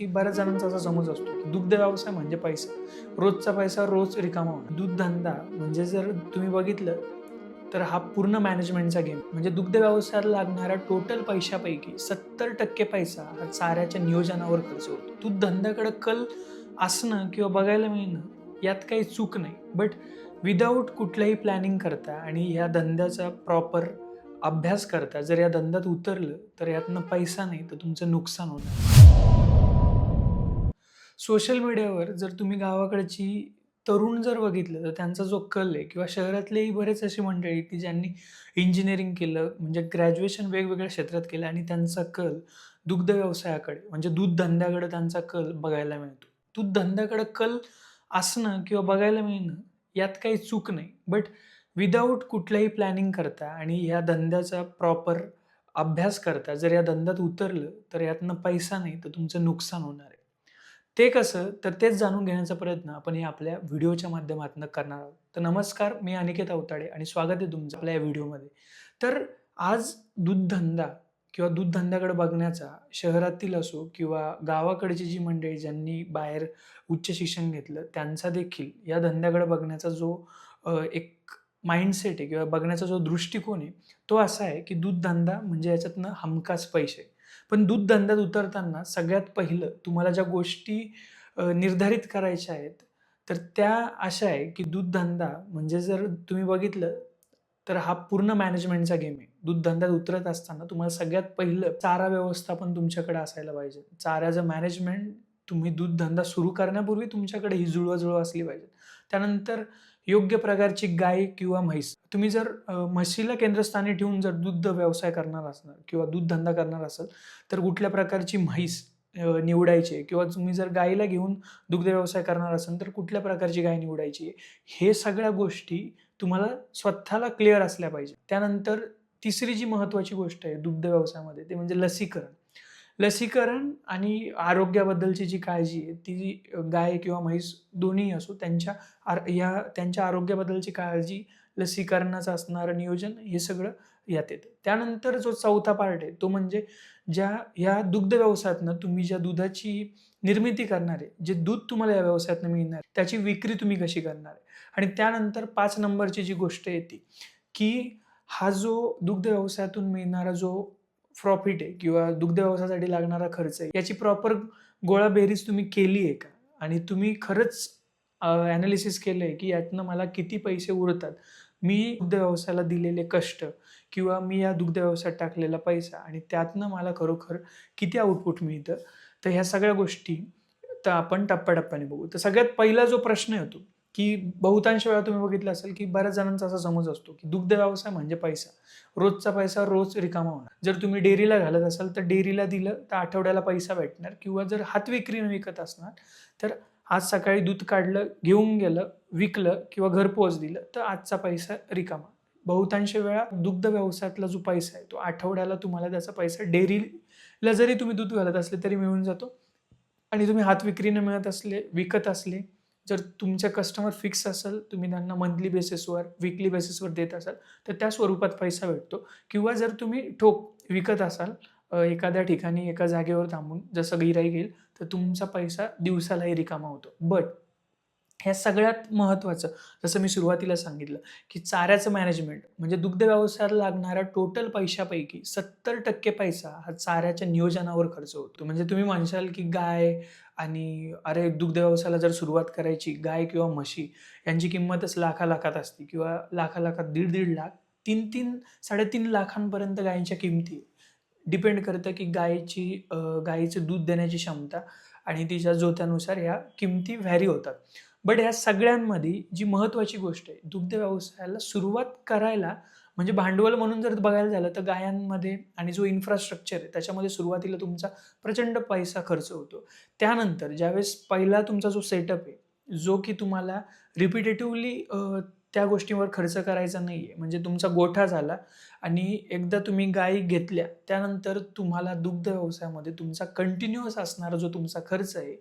की बऱ्याच जणांचा असा समज असतो की दुग्ध व्यवसाय म्हणजे पैसा. रोजचा पैसा रोज रिकामा होणार. दूध धंदा म्हणजे जर तुम्ही बघितलं तर हा पूर्ण मॅनेजमेंटचा गेम. म्हणजे दुग्ध व्यवसायाला लागणाऱ्या टोटल पैशापैकी 70% पैसा हा चाऱ्याच्या नियोजनावर खर्च होतो. दूध धंद्याकडे कल असणं किंवा बघायला मिळणं यात काही चूक नाही. बट विदाऊट कुठलंही प्लॅनिंग करता आणि या धंद्याचा प्रॉपर अभ्यास करता जर या धंद्यात उतरलं तर यातनं पैसा नाही तर तुमचं नुकसान होणार. सोशल मीडियावर जर तुम्ही गावाकडची तरुण जर बघितलं तर त्यांचा जो कल आहे किंवा शहरातलेही बरेच अशी मंडळी आहेत की ज्यांनी इंजिनिअरिंग केलं म्हणजे ग्रॅज्युएशन वेगवेगळ्या क्षेत्रात केलं आणि त्यांचा कल दुग्ध व्यवसायाकडे म्हणजे दूध धंद्याकडे त्यांचा कल बघायला मिळतो. दूध धंद्याकडे कल असणं किंवा बघायला मिळणं यात काही चूक नाही. बट विदाऊट कुठलंही प्लॅनिंग करता आणि या धंद्याचा प्रॉपर अभ्यास करता जर या धंद्यात उतरलं तर यातनं पैसा नाही तर तुमचं नुकसान होणार आहे. ते कसं? तर तेच जाणून घेण्याचा प्रयत्न आपण या आपल्या व्हिडिओच्या माध्यमातून करणार आहोत. तर नमस्कार, मी अनिकेत अवताडे आणि स्वागत आहे तुमचं आपल्या या व्हिडिओमध्ये. तर आज दूधधंदा किंवा दूधधंद्याकडे बघण्याचा शहरातील असो किंवा गावाकडची जी मंडळी ज्यांनी बाहेर उच्च शिक्षण घेतलं, त्यांचा देखील या धंद्याकडे बघण्याचा जो एक माइंडसेट आहे किंवा बघण्याचा जो दृष्टिकोन आहे, तो असा आहे की दूधधंदा म्हणजे याच्यातनं हमखास पैसे. पण दूध धंद्यात उतरताना सगळ्यात पहिलं तुम्हाला ज्या गोष्टी निर्धारित करायच्या आहेत, तर त्या अशा आहे की दूध धंदा म्हणजे जर तुम्ही बघितलं, तर हा पूर्ण मॅनेजमेंटचा गेम आहे. दूध धंद्यात उतरत असताना तुम्हाला सगळ्यात पहिलं चारा व्यवस्थापन तुमच्याकडे असायला पाहिजे. चाऱ्याचं मॅनेजमेंट तुम्ही दूध धंदा सुरू करण्यापूर्वी तुमच्याकडे ही जुळवाजुळव असली पाहिजे. त्यानंतर योग्य प्रकारची गाय किंवा म्हैस. तुम्ही जर म्हशीला केंद्रस्थानी ठेवून जर दुग्ध व्यवसाय करणार असणार किंवा दूध धंदा करणार असाल, तर कुठल्या प्रकारची म्हैस निवडायची किंवा तुम्ही जर गाईला घेऊन दुग्ध व्यवसाय करणार असाल, तर कुठल्या प्रकारची गाय निवडायची हे सगळ्या गोष्टी तुम्हाला स्वतःला क्लिअर असल्या पाहिजे. त्यानंतर तिसरी जी महत्त्वाची गोष्ट आहे दुग्ध व्यवसायामध्ये ते म्हणजे लसीकरण. लसीकरण आणि आरोग्याबद्दलची जी काळजी आहे ती गाय किंवा म्हैस दोन्हीही असो त्यांच्या आरोग्याबद्दलची काळजी, लसीकरणाचं असणारं नियोजन हे सगळं यात येतं. त्यानंतर जो चौथा पार्ट आहे तो म्हणजे ह्या दुग्ध व्यवसायातनं तुम्ही ज्या दुधाची निर्मिती करणार आहे, जे दूध तुम्हाला या व्यवसायातनं मिळणार त्याची विक्री तुम्ही कशी करणार आहे आणि त्यानंतर 5 नंबरची जी गोष्ट येते, की हा जो दुग्ध व्यवसायातून मिळणारा जो प्रॉफिट आहे किंवा दुग्ध व्यवसायासाठी लागणारा खर्च आहे, याची प्रॉपर गोळाबेरीज तुम्ही केली आहे का? आणि तुम्ही खरंच ॲनालिसिस केलंय, की यातनं मला किती पैसे उरतात. मी दुग्ध व्यवसायाला दिलेले कष्ट किंवा मी या दुग्ध व्यवसायात टाकलेला पैसा आणि त्यातनं मला खरोखर किती आउटपुट मिळतं. तर ह्या सगळ्या गोष्टी तर आपण टप्प्याटप्प्याने बघू. तर सगळ्यात पहिला जो प्रश्न येतो, की बहुतांश वेळा तुम्ही बघितलं असेल, की बऱ्याच जणांचा असा समज असतो, की दुग्ध व्यवसाय म्हणजे पैसा. रोजचा पैसा रोज रिकामा होणार. जर तुम्ही डेअरीला घालत असाल, तर डेअरीला दिलं तर आठवड्याला पैसा भेटणार किंवा जर हातविक्रीने विकत असणार, तर आज सकाळी दूध काढलं, घेऊन गेलं, विकलं किंवा घरपोच दिलं, तर आजचा पैसा रिकामा. बहुतांश वेळा दुग्ध व्यवसायातला जो पैसा आहे, तो आठवड्याला तुम्हाला त्याचा पैसा डेअरीला जरी तुम्ही दूध घालत असले तरी मिळून जातो आणि तुम्ही हातविक्रीने विकत असले, जर तुमचे कस्टमर फिक्स असेल, तुम्ही त्यांना मंथली बेसिसवर, वीकली बेसिसवर देत असाल, तर त्या स्वरूपात पैसा भेटतो किंवा जर तुम्ही ठोक विकत असाल एखाद्या ठिकाणी एका जागेवर थांबून जसं गिऱ्हाईक येईल, तर तुमचा पैसा दिवसालाही रिकामा होतो. बट ह्या सगळ्यात महत्त्वाचं जसं मी सुरुवातीला सांगितलं, की चाऱ्याचं मॅनेजमेंट म्हणजे दुग्ध व्यवसायाला लागणाऱ्या टोटल पैशापैकी 70% पैसा हा चाऱ्याच्या नियोजनावर खर्च होतो. म्हणजे तुम्ही म्हणशाल, की गाय आणि अरे दुग्ध व्यवसायाला जर सुरुवात करायची, गाय किंवा म्हशी यांची किंमतच लाखा-लाखात असते किंवा लाखा-लाखात, दीड-दीड लाख, 3-3, 3.5 लाखांपर्यंत गायींच्या किमती डिपेंड करतं, की गायीचं दूध देण्याची क्षमता आणि तिच्या जोत्यानुसार ह्या किमती व्हॅरी होतात. बट ह्या सगळ्यांमध्ये जी महत्त्वाची गोष्ट आहे, दुग्ध व्यवसायाला सुरुवात करायला म्हणजे भांडवल म्हणून जर बघायला झालं, तर गायांमध्ये आणि जो इन्फ्रास्ट्रक्चर आहे, त्याच्यामध्ये सुरुवातीला तुमचा प्रचंड पैसा खर्च होतो. त्यानंतर ज्यावेळेस पहिला तुमचा जो सेटअप आहे, जो की तुम्हाला रिपिटेटिव्हली त्या गोष्टींवर खर्च करायचा नाहीये. म्हणजे तुमचा गोठा झाला आणि एकदा तुम्ही गायी घेतल्या, त्यानंतर तुम्हाला दुग्ध व्यवसायामध्ये तुमचा कंटिन्यूअस असणारा जो तुमचा खर्च आहे,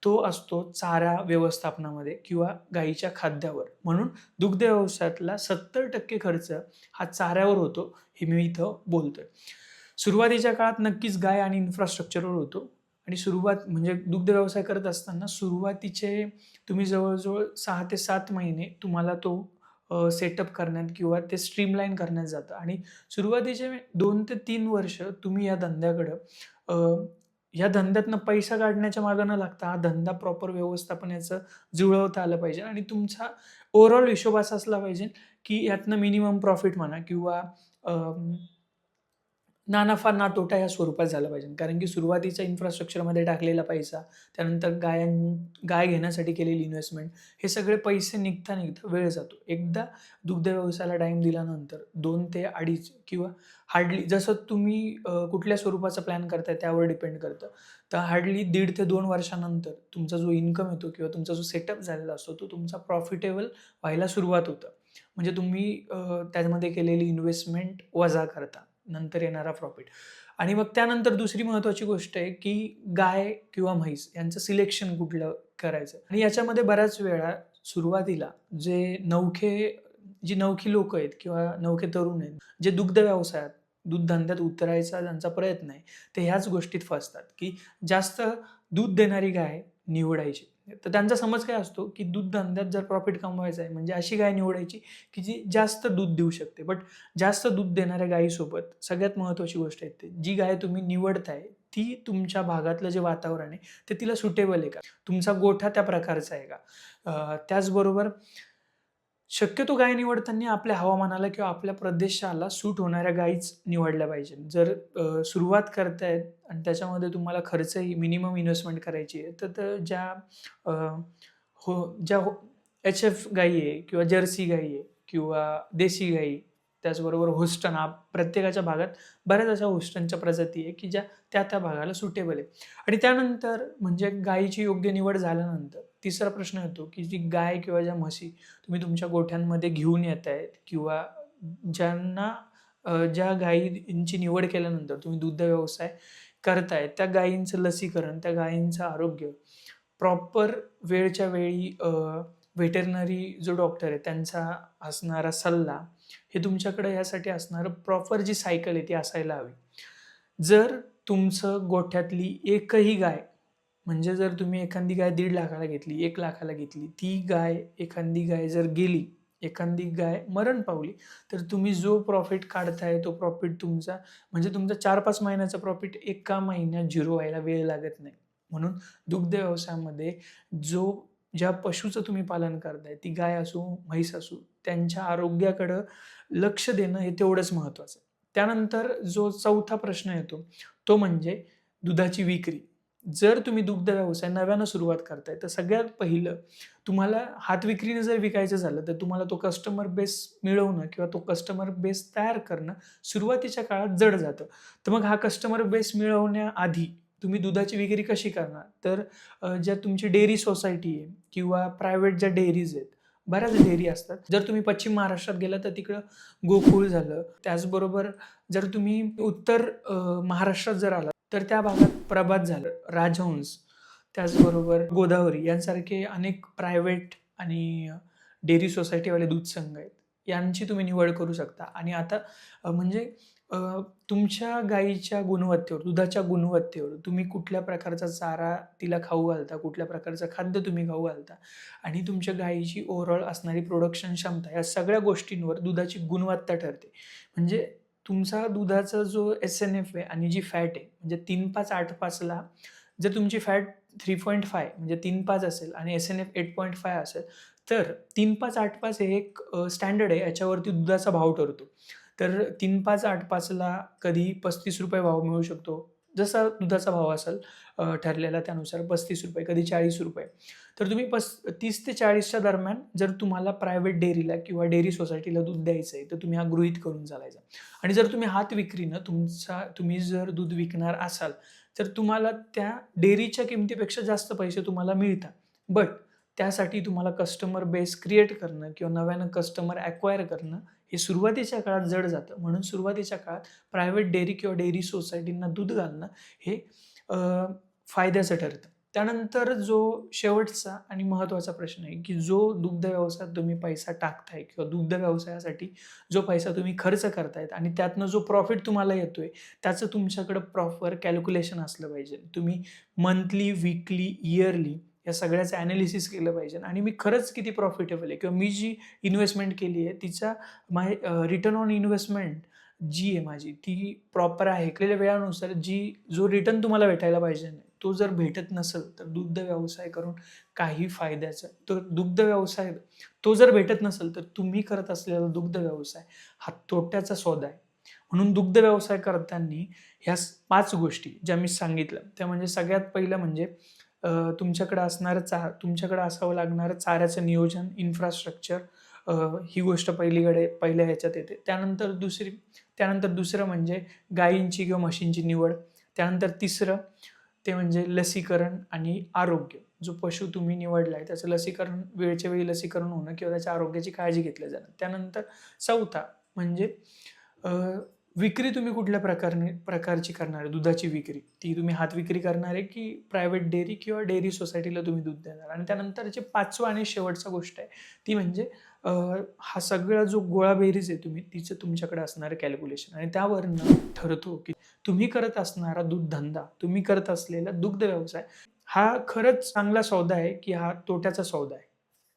तो असतो चारा व्यवस्थापनामध्ये किंवा गाईच्या खाद्यावर. म्हणून दुग्ध व्यवसायातला 70% खर्च हा चाऱ्यावर होतो, हे मी इथं बोलतोय. सुरुवातीच्या काळात नक्कीच गाय आणि इन्फ्रास्ट्रक्चरवर होतो. आणि सुरुवात म्हणजे दुग्ध व्यवसाय करत असताना सुरुवातीचे तुम्ही जवळ-जवळ 6 ते 7 महिने तुम्हाला तो सेटअप करण्यात किंवा ते स्ट्रीमलाईन करण्यात जातं आणि सुरुवातीचे 2 ते 3 वर्ष तुम्ही या धंद्याकडं अ, या धंद्यातनं पैसा काढण्याच्या मागे न लागता हा धंदा प्रॉपर व्यवस्थापन याचं जुळवता आलं पाहिजे आणि तुमचा ओव्हरऑल हिशोब असा असला पाहिजे, की यातनं मिनिमम प्रॉफिट म्हणा किंवा ना नफा ना तोटा या स्वरूपात झाला पाहिजे. कारण की सुरुवातीच्या इन्फ्रास्ट्रक्चरमध्ये टाकलेला पैसा, त्यानंतर गाय घेण्यासाठी केलेली इन्व्हेस्टमेंट, हे सगळे पैसे निघता-निघता वेळ जातो. एकदा दुग्ध व्यवसायाला टाईम दिल्यानंतर 2 ते 2.5 किंवा हार्डली जसं तुम्ही कुठल्या स्वरूपाचा प्लॅन करताय त्यावर डिपेंड करतं. तर हार्डली 1.5 ते 2 वर्षानंतर तुमचा जो इन्कम येतो किंवा तुमचा जो सेटअप झालेला असतो, तो तुमचा प्रॉफिटेबल व्हायला सुरुवात होतं. म्हणजे तुम्ही त्यामध्ये केलेली इन्व्हेस्टमेंट वजा करता. नंतर येणारा प्रॉफिट. आणि मग त्यानंतर दुसरी महत्त्वाची गोष्ट आहे, की गाय किंवा म्हैस यांचं सिलेक्शन कुठलं करायचं आणि याच्यामध्ये बऱ्याच वेळा सुरुवातीला जी नवखी लोकं आहेत किंवा नवखे तरुण आहेत, जे दुग्ध व्यवसायात, दूध धंद्यात उतरायचा ज्यांचा प्रयत्न आहे, ते ह्याच गोष्टीत फसतात, की जास्त दूध देणारी गाय निवडायची. तर त्यांचा समज काय असतो, की दूध धंद्यात जर प्रॉफिट कमवायचा आहे, म्हणजे अशी गाय निवडायची, की जी जास्त दूध देऊ शकते. बट जास्त दूध देणाऱ्या गायीसोबत सगळ्यात महत्त्वाची गोष्ट आहे, जी गाय तुम्ही निवडताय, ती तुमच्या भागातलं जे वातावरण आहे, ते तिला सुटेबल आहे का? तुमचा गोठा त्या प्रकारचा आहे का? त्याचबरोबर शक्यतो गाय निवडताना आपल्या हवामानाला किंवा आपल्या प्रदेशाला सूट होणाऱ्या गायीच निवडल्या पाहिजेत. जर सुरुवात करतायत आणि त्याच्यामध्ये तुम्हाला खर्चही मिनिमम इन्व्हेस्टमेंट करायची आहे, तर ज्या अ, ज्या एच-एफ गायी आहे किंवा जर्सी गायी आहे किंवा देशी गायी, त्याचबरोबर होस्टन प्रत्येकाच्या भागात बऱ्याच अशा होस्टनच्या प्रजाती आहे, की ज्या त्या भागाला सुटेबल आहे. आणि त्यानंतर म्हणजे गायीची योग्य निवड झाल्यानंतर तिसरा प्रश्न येतो, की जी गाय किंवा ज्या म्हशी तुम्ही तुमच्या गोठ्यांमध्ये घेऊन येतायत किंवा ज्यांना ज्या गायींची निवड केल्यानंतर तुम्ही दुग्ध व्यवसाय करताय, त्या गायींचं लसीकरण, त्या गायींचं आरोग्य प्रॉपर वेळच्या वेळी व्हेटरनरी जो डॉक्टर आहे त्यांचा असणारा सल्ला, हे तुमच्याकडे यासाठी असणारं प्रॉपर जी सायकल आहे ती असायला हवी. जर तुमचं गोठ्यातली एकही गाय म्हणजे जर तुम्ही एखादी गाय 1.5 लाखाला घेतली, 1 लाखाला घेतली, एखादी गाय जर गेली, एखादी गाय मरण पावली, तर तुम्ही जो प्रॉफिट काढताय तो प्रॉफिट तुमचा म्हणजे तुमचा 4-5 महिन्याचा प्रॉफिट एका महिन्यात झिरो व्हायला वेळ लागत नाही. म्हणून दुग्ध व्यवसायामध्ये ज्या पशूचं तुम्ही पालन करताय, ती गाय असो, म्हैस असो, त्यांच्या आरोग्याकडं लक्ष देणं हे तेवढंच महत्त्वाचं आहे. त्यानंतर जो चौथा प्रश्न येतो, तो म्हणजे दुधाची विक्री. जर तुम्ही दुग्ध व्यवसाय नव्यानं सुरुवात करताय, तर सगळ्यात पहिलं तुम्हाला हातविक्रीने जर विकायचं झालं, तर तुम्हाला तो कस्टमर बेस मिळवणं किंवा तो कस्टमर बेस तयार करणं सुरुवातीच्या काळात जड जातं. तर मग हा कस्टमर बेस मिळवण्याआधी तुम्ही दुधाची विक्री कशी करणार? तर ज्या तुमची डेअरी सोसायटी आहे किंवा प्रायव्हेट ज्या डेअरीज आहेत, बऱ्याच डेअरी असतात. जर तुम्ही पश्चिम महाराष्ट्रात गेला, तर तिकडं गोकुळ झालं. त्याचबरोबर जर तुम्ही उत्तर महाराष्ट्रात जर आलात, तर त्या भागात प्रभात झालं, राजहंस, त्याचबरोबर गोदावरी यांसारखे अनेक प्रायव्हेट आणि डेअरी सोसायटीवाले दूध संघ आहेत. यांची तुम्ही निवड करू शकता आणि आता म्हणजे अ, तुमच्या गायीच्या गुणवत्तेवर, दुधाच्या गुणवत्तेवर तुम्ही कुठल्या प्रकारचा चारा तिला खाऊ घालता, कुठल्या प्रकारचं खाद्य तुम्ही खाऊ घालता आणि तुमच्या गायीची ओव्हरऑल असणारी प्रोडक्शन क्षमता, या सगळ्या गोष्टींवर दुधाची गुणवत्ता ठरते. म्हणजे तुमचा दुधाचा जो एस-एन-एफ आहे आणि जी फॅट आहे, म्हणजे 3-5-8-5 ला जर तुमची फॅट 3.5 म्हणजे 3-5 असेल आणि एस-एन-एफ 8.5 असेल, तर 3-5-8-5 हे एक स्टँडर्ड आहे. याच्यावरती दुधाचा भाव ठरतो. तर 3-5-8-5 ला कधी ₹35 भाव मिळू शकतो. जसा दुधाचा भाव असेल ठरलेला त्यानुसार ₹35 कधी ₹40. तर तुम्ही 30 ते 40च्या दरम्यान जर तुम्हाला प्रायव्हेट डेअरीला किंवा डेअरी सोसायटीला दूध द्यायचं आहे, तर तुम्ही हा गृहीत करून चालायचा. आणि जर तुम्ही हात विक्रीनं तुम्ही जर दूध विकणार असाल, तर तुम्हाला त्या डेअरीच्या किमतीपेक्षा जास्त पैसे तुम्हाला मिळतात. बट त्यासाठी तुम्हाला कस्टमर बेस क्रिएट करणं किंवा नव्यानं कस्टमर ॲक्वायर करणं हे सुरुवातीच्या काळात जड जातं. म्हणून सुरुवातीच्या काळात प्रायव्हेट डेअरी किंवा डेअरी सोसायटींना दूध घालणं हे अ, फायद्याचं ठरतं. त्यानंतर जो शेवटचा आणि महत्त्वाचा प्रश्न आहे, की जो दुग्ध व्यवसायात तुम्ही पैसा टाकताय किंवा दुग्ध व्यवसायासाठी जो पैसा तुम्ही खर्च करतायत आणि त्यातनं जो प्रॉफिट तुम्हाला येतोय, त्याचं तुमच्याकडं प्रॉपर कॅल्क्युलेशन असलं पाहिजे. तुम्ही मंथली, वीकली, इयरली या सगळ्याचं ॲनालिसिस केलं पाहिजे आणि मी खरंच किती प्रॉफिटेबल आहे किंवा मी जी इन्व्हेस्टमेंट केली आहे तिचा रिटर्न ऑन इन्व्हेस्टमेंट जी आहे माझी ती प्रॉपर आहे. केलेल्या वेळानुसार जो रिटर्न तुम्हाला भेटायला पाहिजे नाही, तो जर भेटत नसेल तर दुग्ध व्यवसाय करून काही फायद्याचं तर दुग्ध व्यवसाय तो जर भेटत नसेल तर तुम्ही करत असलेला दुग्ध व्यवसाय हा तोट्याचा सौदा आहे. म्हणून दुग्ध व्यवसाय करताना ह्या 5 गोष्टी ज्या मी सांगितल्या त्या म्हणजे सगळ्यात पहिलं म्हणजे तुमच्याकडे असावं लागणारं चाऱ्याचं नियोजन, इन्फ्रास्ट्रक्चर, ही गोष्ट पहिल्या ह्याच्यात येते. त्यानंतर दुसरं म्हणजे गायींची किंवा म्हशींची निवड. त्यानंतर तिसरं ते म्हणजे लसीकरण आणि आरोग्य. जो पशु तुम्ही निवडलाय त्याचं लसीकरण वेळच्या वेळी लसीकरण होणं किंवा त्याच्या आरोग्याची काळजी घेतली जाणं. त्यानंतर चौथा म्हणजे विक्री तुम्ही कुठल्या प्रकारची करणार आहे, दुधाची विक्री. ती तुम्ही हात विक्री करणार आहे की प्रायव्हेट डेअरी किंवा डेअरी सोसायटीला तुम्ही दूध देणार. आणि त्यानंतर जे 5वं आणि शेवटचा गोष्ट आहे ती म्हणजे हा सगळा जो गोळाबेरीज आहे तिचं तुमच्याकडे असणारं कॅल्क्युलेशन आणि त्यावरनं ठरतो की तुम्ही करत असणारा दूधधंदा, तुम्ही करत असलेला दुग्ध व्यवसाय हा खरंच चांगला सौदा आहे की हा तोट्याचा सौदा आहे.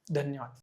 धन्यवाद.